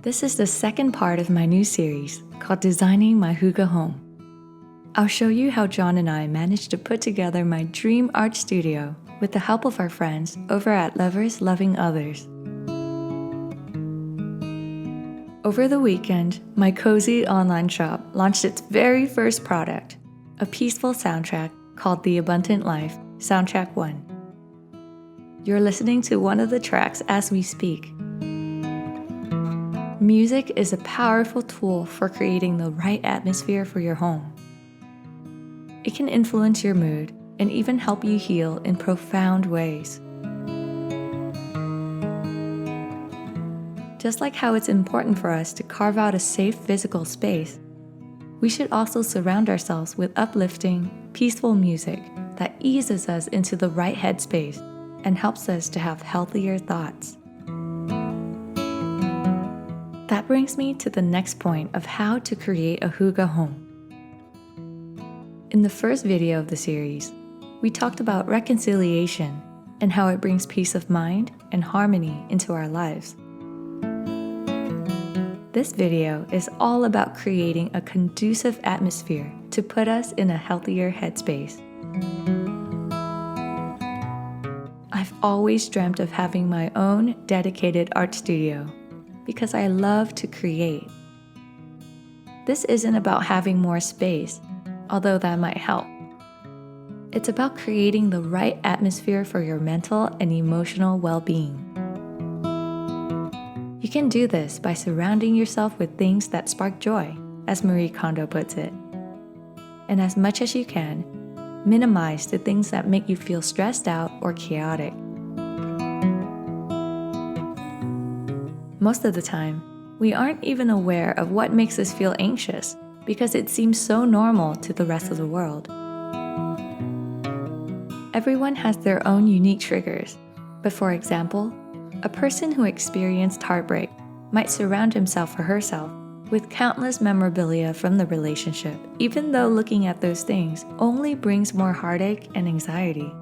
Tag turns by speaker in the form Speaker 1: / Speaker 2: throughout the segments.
Speaker 1: This is the second part of my new series called Designing My Hooga Home. I'll show you how John and I managed to put together my dream art studio with the help of our friends over at Lovers Loving Others. Over the weekend, my cozy online shop launched its very first product, a peaceful soundtrack called The Abundant Life, Soundtrack 1. You're listening to one of the tracks as we speak. Music is a powerful tool for creating the right atmosphere for your home. It can influence your mood and even help you heal in profound ways. Just like how it's important for us to carve out a safe physical space, we should also surround ourselves with uplifting, peaceful music that eases us into the right headspace and helps us to have healthier thoughts. That brings me to the next point of how to create a Hooga home. In the first video of the series, we talked about reconciliation and how it brings peace of mind and harmony into our lives. This video is all about creating a conducive atmosphere to put us in a healthier headspace. I've always dreamt of having my own dedicated art studio because I love to create. This isn't about having more space, although that might help. It's about creating the right atmosphere for your mental and emotional well-being. You can do this by surrounding yourself with things that spark joy, as Marie Kondo puts it. And as much as you can, minimize the things that make you feel stressed out or chaotic. Most of the time, we aren't even aware of what makes us feel anxious because it seems so normal to the rest of the world. Everyone has their own unique triggers, but for example, a person who experienced heartbreak might surround himself or herself with countless memorabilia from the relationship, even though looking at those things only brings more heartache and anxiety.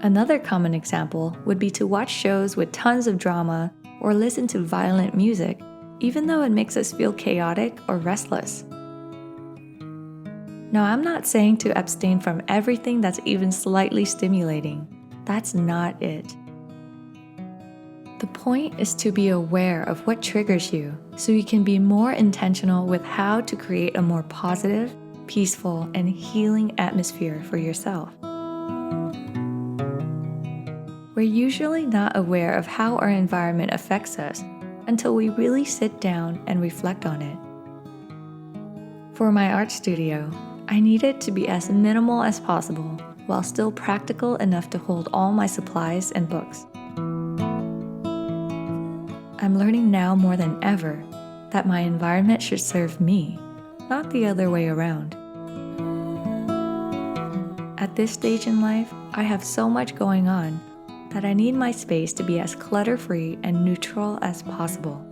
Speaker 1: Another common example would be to watch shows with tons of drama or listen to violent music, even though it makes us feel chaotic or restless. Now, I'm not saying to abstain from everything that's even slightly stimulating. That's not it. The point is to be aware of what triggers you so you can be more intentional with how to create a more positive, peaceful, and healing atmosphere for yourself. We're usually not aware of how our environment affects us until we really sit down and reflect on it. For my art studio, I need it to be as minimal as possible while still practical enough to hold all my supplies and books. I'm learning now more than ever that my environment should serve me, not the other way around. At this stage in life, I have so much going on that I need my space to be as clutter-free and neutral as possible.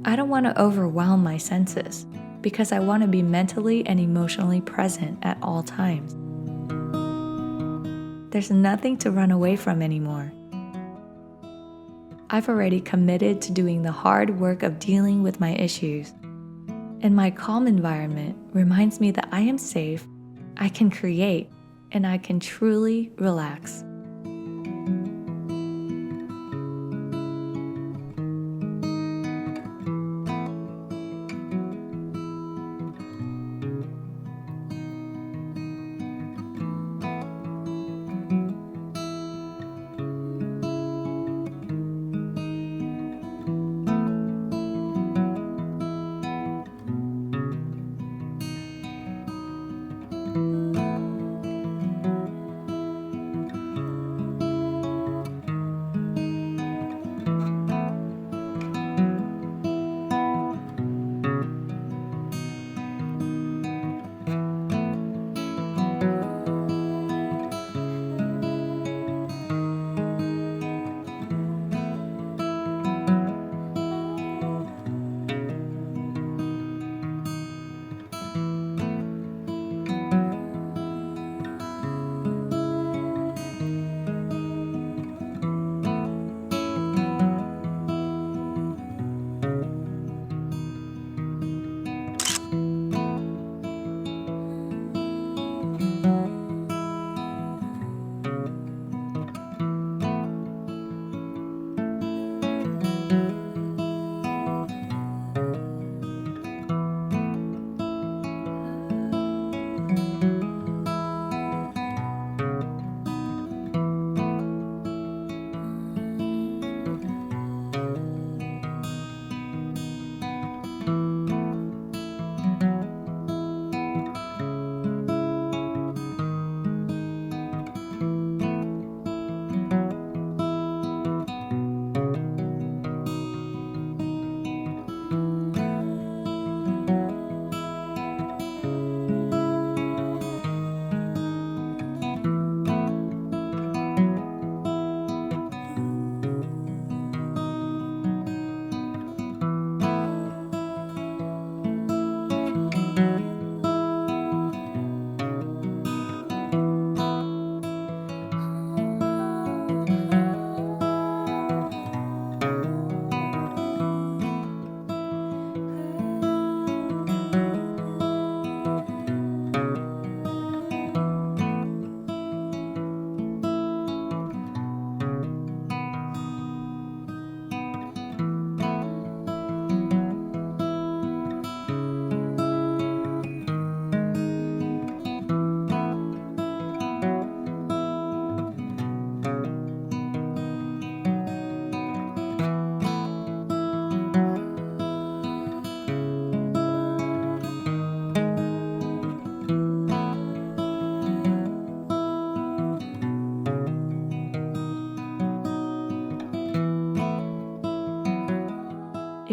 Speaker 1: I don't want to overwhelm my senses because I want to be mentally and emotionally present at all times. There's nothing to run away from anymore. I've already committed to doing the hard work of dealing with my issues, and my calm environment reminds me that I am safe, I can create, and I can truly relax.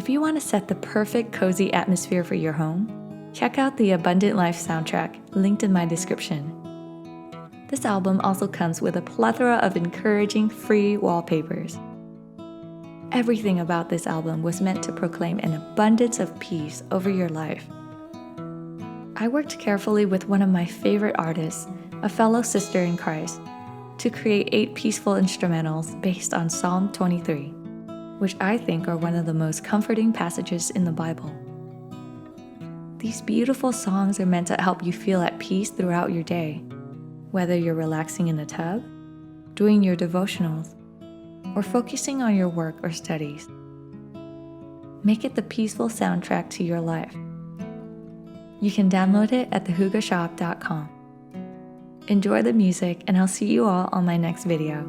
Speaker 1: If you want to set the perfect cozy atmosphere for your home, check out the Abundant Life soundtrack linked in my description. This album also comes with a plethora of encouraging free wallpapers. Everything about this album was meant to proclaim an abundance of peace over your life. I worked carefully with one of my favorite artists, a fellow sister in Christ, to create 8 peaceful instrumentals based on Psalm 23, which I think are one of the most comforting passages in the Bible. These beautiful songs are meant to help you feel at peace throughout your day, whether you're relaxing in a tub, doing your devotionals, or focusing on your work or studies. Make it the peaceful soundtrack to your life. You can download it at thehoogashop.com. Enjoy the music, and I'll see you all on my next video.